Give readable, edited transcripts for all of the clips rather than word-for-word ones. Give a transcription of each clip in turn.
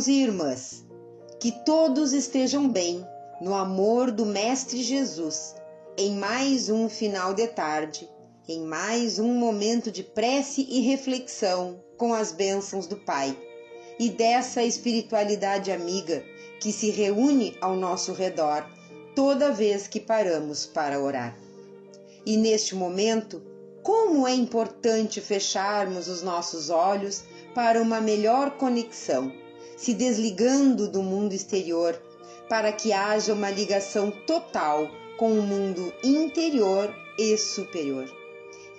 Irmãos e irmãs, que todos estejam bem no amor do Mestre Jesus, em mais um final de tarde, em mais um momento de prece e reflexão com as bênçãos do Pai e dessa espiritualidade amiga que se reúne ao nosso redor toda vez que paramos para orar. E neste momento, como é importante fecharmos os nossos olhos para uma melhor conexão, se desligando do mundo exterior, para que haja uma ligação total com o mundo interior e superior.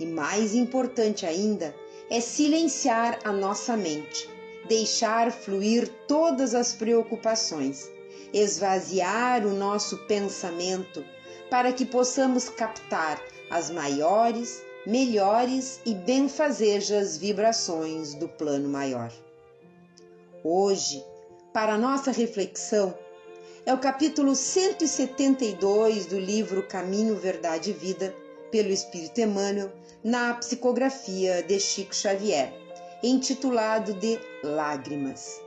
E mais importante ainda é silenciar a nossa mente, deixar fluir todas as preocupações, esvaziar o nosso pensamento para que possamos captar as maiores, melhores e benfazejas vibrações do plano maior. Hoje, para nossa reflexão, é o capítulo 172 do livro Caminho, Verdade e Vida, pelo Espírito Emmanuel, na psicografia de Chico Xavier, intitulado de Lágrimas.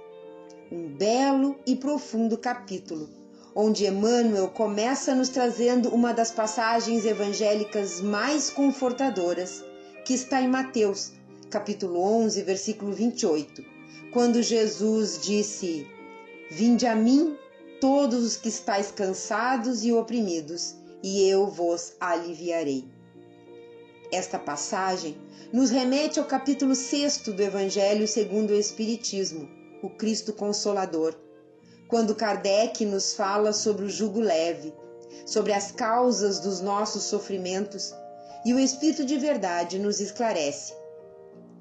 Um belo e profundo capítulo, onde Emmanuel começa nos trazendo uma das passagens evangélicas mais confortadoras, que está em Mateus, capítulo 11, versículo 28, quando Jesus disse: "Vinde a mim, todos os que estáis cansados e oprimidos, e eu vos aliviarei." Esta passagem nos remete ao capítulo 6 do Evangelho segundo o Espiritismo, o Cristo Consolador, quando Kardec nos fala sobre o jugo leve, sobre as causas dos nossos sofrimentos, e o Espírito de Verdade nos esclarece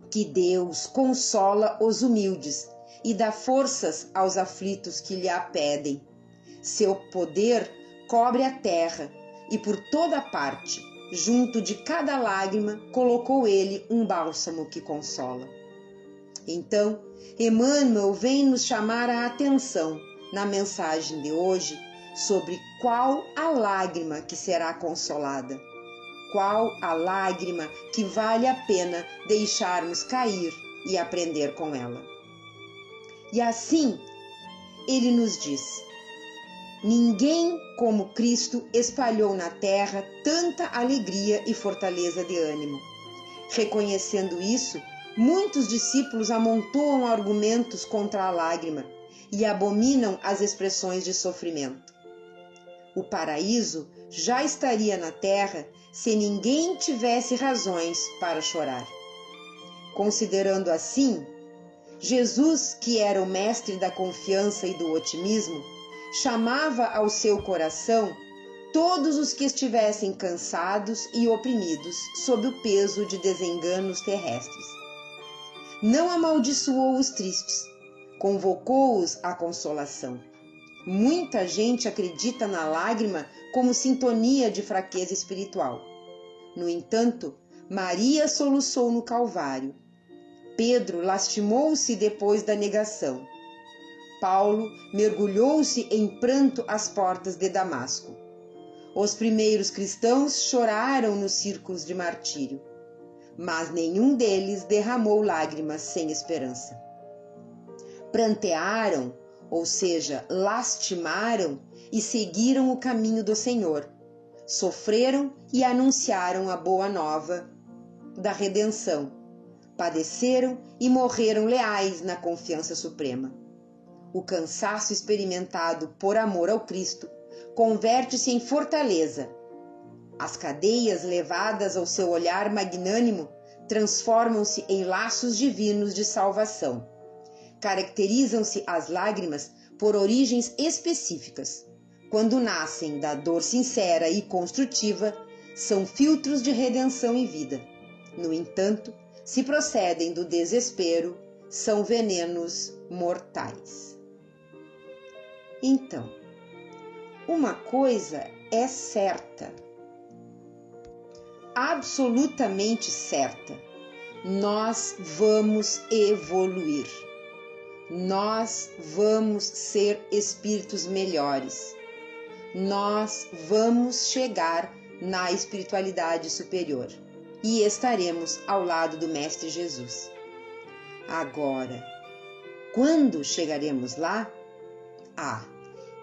que Deus consola os humildes e dá forças aos aflitos que lhe a pedem. Seu poder cobre a terra e por toda parte, junto de cada lágrima, colocou ele um bálsamo que consola. Então, Emmanuel vem nos chamar a atenção na mensagem de hoje sobre qual a lágrima que será consolada, qual a lágrima que vale a pena deixarmos cair e aprender com ela. E assim, ele nos diz: ninguém como Cristo espalhou na terra tanta alegria e fortaleza de ânimo. Reconhecendo isso, muitos discípulos amontoam argumentos contra a lágrima e abominam as expressões de sofrimento. O paraíso já estaria na terra se ninguém tivesse razões para chorar. Considerando assim, Jesus, que era o mestre da confiança e do otimismo, chamava ao seu coração todos os que estivessem cansados e oprimidos sob o peso de desenganos terrestres. Não amaldiçoou os tristes, convocou-os à consolação. Muita gente acredita na lágrima como sintonia de fraqueza espiritual. No entanto, Maria soluçou no Calvário. Pedro lastimou-se depois da negação. Paulo mergulhou-se em pranto às portas de Damasco. Os primeiros cristãos choraram nos círculos de martírio, mas nenhum deles derramou lágrimas sem esperança. Prantearam, ou seja, lastimaram e seguiram o caminho do Senhor. Sofreram e anunciaram a boa nova da redenção. Padeceram e morreram leais na confiança suprema. O cansaço experimentado por amor ao Cristo converte-se em fortaleza. As cadeias levadas ao seu olhar magnânimo transformam-se em laços divinos de salvação. Caracterizam-se as lágrimas por origens específicas. Quando nascem da dor sincera e construtiva, são filtros de redenção e vida. No entanto, se procedem do desespero, são venenos mortais. Então, uma coisa é certa, absolutamente certa: nós vamos evoluir. Nós vamos ser espíritos melhores. Nós vamos chegar na espiritualidade superior e estaremos ao lado do Mestre Jesus. Agora, quando chegaremos lá?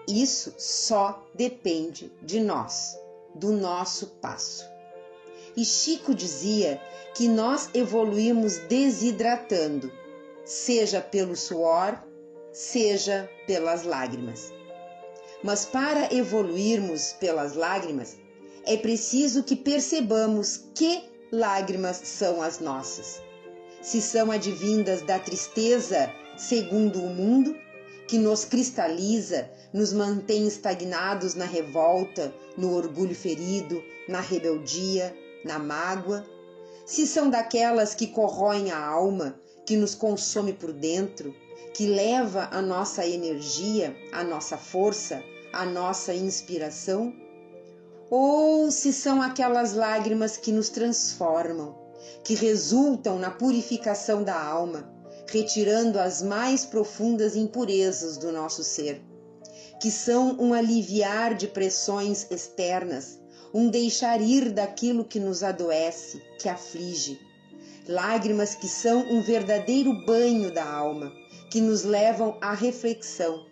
Isso só depende de nós, do nosso passo. E Chico dizia que nós evoluímos desidratando, seja pelo suor, seja pelas lágrimas. Mas para evoluirmos pelas lágrimas, é preciso que percebamos que lágrimas são as nossas. Se são advindas da tristeza segundo o mundo, que nos cristaliza, nos mantém estagnados na revolta, no orgulho ferido, na rebeldia, na mágoa. Se são daquelas que corroem a alma, que nos consome por dentro, que leva a nossa energia, a nossa força, a nossa inspiração, ou se são aquelas lágrimas que nos transformam, que resultam na purificação da alma, retirando as mais profundas impurezas do nosso ser, que são um aliviar de pressões externas, um deixar ir daquilo que nos adoece, que aflige. Lágrimas que são um verdadeiro banho da alma, que nos levam à reflexão,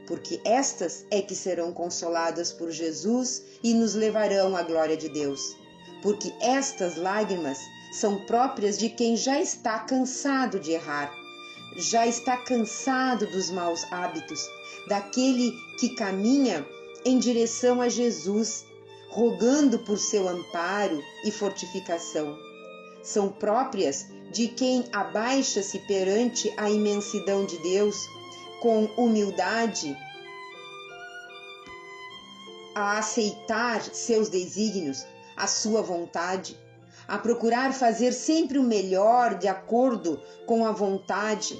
porque estas é que serão consoladas por Jesus e nos levarão à glória de Deus. Porque estas lágrimas são próprias de quem já está cansado de errar, já está cansado dos maus hábitos, daquele que caminha em direção a Jesus, rogando por seu amparo e fortificação. São próprias de quem abaixa-se perante a imensidão de Deus, com humildade, a aceitar seus desígnios, a sua vontade, a procurar fazer sempre o melhor de acordo com a vontade,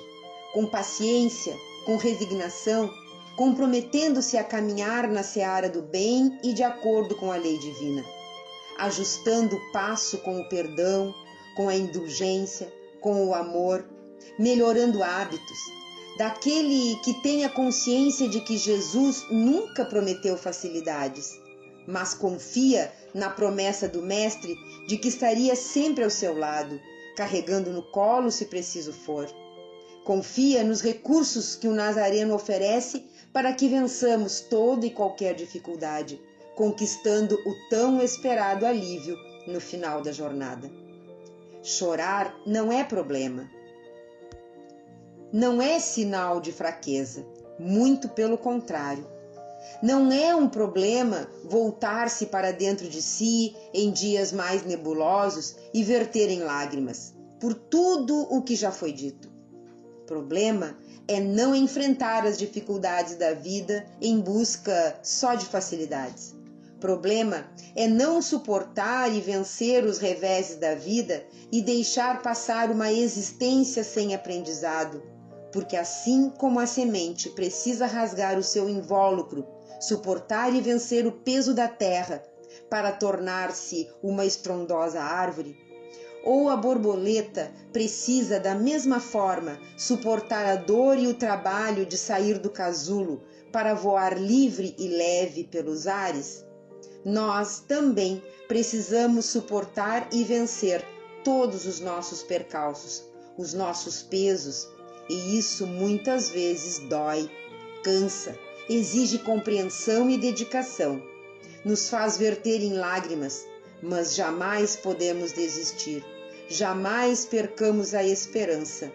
com paciência, com resignação, comprometendo-se a caminhar na seara do bem e de acordo com a lei divina, ajustando o passo com o perdão, com a indulgência, com o amor, melhorando hábitos, daquele que tem a consciência de que Jesus nunca prometeu facilidades, mas confia na promessa do Mestre de que estaria sempre ao seu lado, carregando no colo se preciso for. Confia nos recursos que o Nazareno oferece para que vençamos toda e qualquer dificuldade, conquistando o tão esperado alívio no final da jornada. Chorar não é problema. Não é sinal de fraqueza, muito pelo contrário. Não é um problema voltar-se para dentro de si em dias mais nebulosos e verter em lágrimas, por tudo o que já foi dito. Problema é não enfrentar as dificuldades da vida em busca só de facilidades. Problema é não suportar e vencer os reveses da vida e deixar passar uma existência sem aprendizado, porque assim como a semente precisa rasgar o seu invólucro, suportar e vencer o peso da terra para tornar-se uma estrondosa árvore, ou a borboleta precisa da mesma forma suportar a dor e o trabalho de sair do casulo para voar livre e leve pelos ares, nós também precisamos suportar e vencer todos os nossos percalços, os nossos pesos, e isso muitas vezes dói, cansa, exige compreensão e dedicação, nos faz verter em lágrimas, mas jamais podemos desistir, jamais percamos a esperança,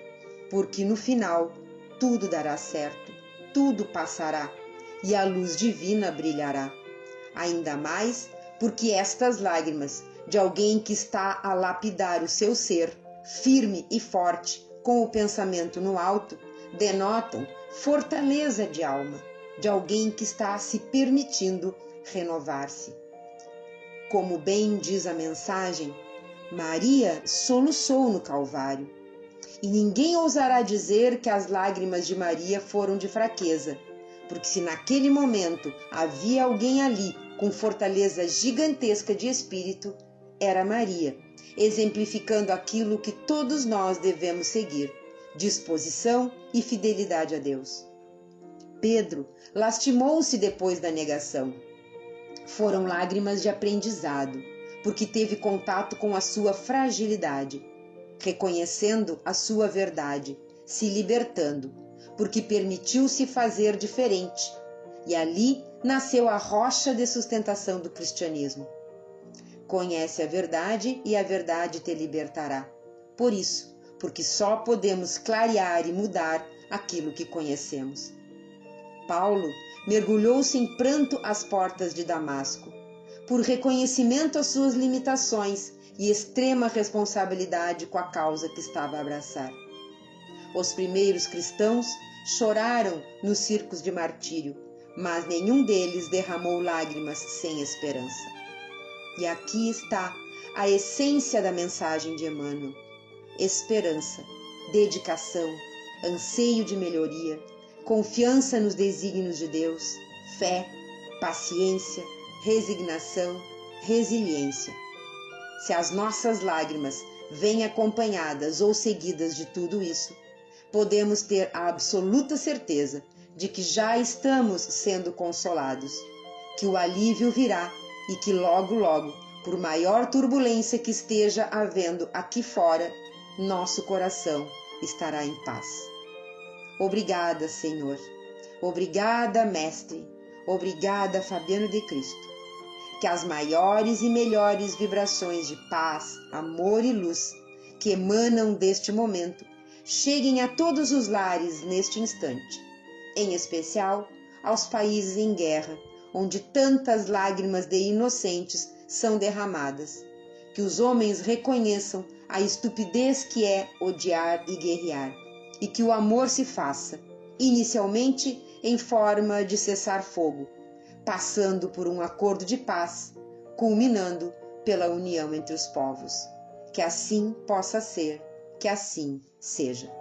porque no final tudo dará certo, tudo passará e a luz divina brilhará. Ainda mais porque estas lágrimas de alguém que está a lapidar o seu ser, firme e forte, com o pensamento no alto, denotam fortaleza de alma, de alguém que está se permitindo renovar-se. Como bem diz a mensagem, Maria soluçou no Calvário, e ninguém ousará dizer que as lágrimas de Maria foram de fraqueza, porque se naquele momento havia alguém ali com fortaleza gigantesca de espírito, era Maria, exemplificando aquilo que todos nós devemos seguir, disposição e fidelidade a Deus. Pedro lastimou-se depois da negação. Foram lágrimas de aprendizado, porque teve contato com a sua fragilidade, reconhecendo a sua verdade, se libertando, porque permitiu-se fazer diferente, e ali nasceu a rocha de sustentação do cristianismo. Conhece a verdade e a verdade te libertará. Por isso, porque só podemos clarear e mudar aquilo que conhecemos. Paulo mergulhou-se em pranto às portas de Damasco, por reconhecimento às suas limitações e extrema responsabilidade com a causa que estava a abraçar. Os primeiros cristãos choraram nos circos de martírio, mas nenhum deles derramou lágrimas sem esperança. E aqui está a essência da mensagem de Emmanuel: esperança, dedicação, anseio de melhoria, confiança nos desígnios de Deus, fé, paciência, resignação, resiliência. Se as nossas lágrimas vêm acompanhadas ou seguidas de tudo isso, podemos ter a absoluta certeza de que já estamos sendo consolados, que o alívio virá e que logo, logo, por maior turbulência que esteja havendo aqui fora, nosso coração estará em paz. Obrigada, Senhor. Obrigada, Mestre. Obrigada, Fabiano de Cristo. Que as maiores e melhores vibrações de paz, amor e luz que emanam deste momento cheguem a todos os lares neste instante, em especial aos países em guerra, onde tantas lágrimas de inocentes são derramadas. Que os homens reconheçam a estupidez que é odiar e guerrear, e que o amor se faça, inicialmente em forma de cessar-fogo, passando por um acordo de paz, culminando pela união entre os povos. Que assim possa ser, que assim seja.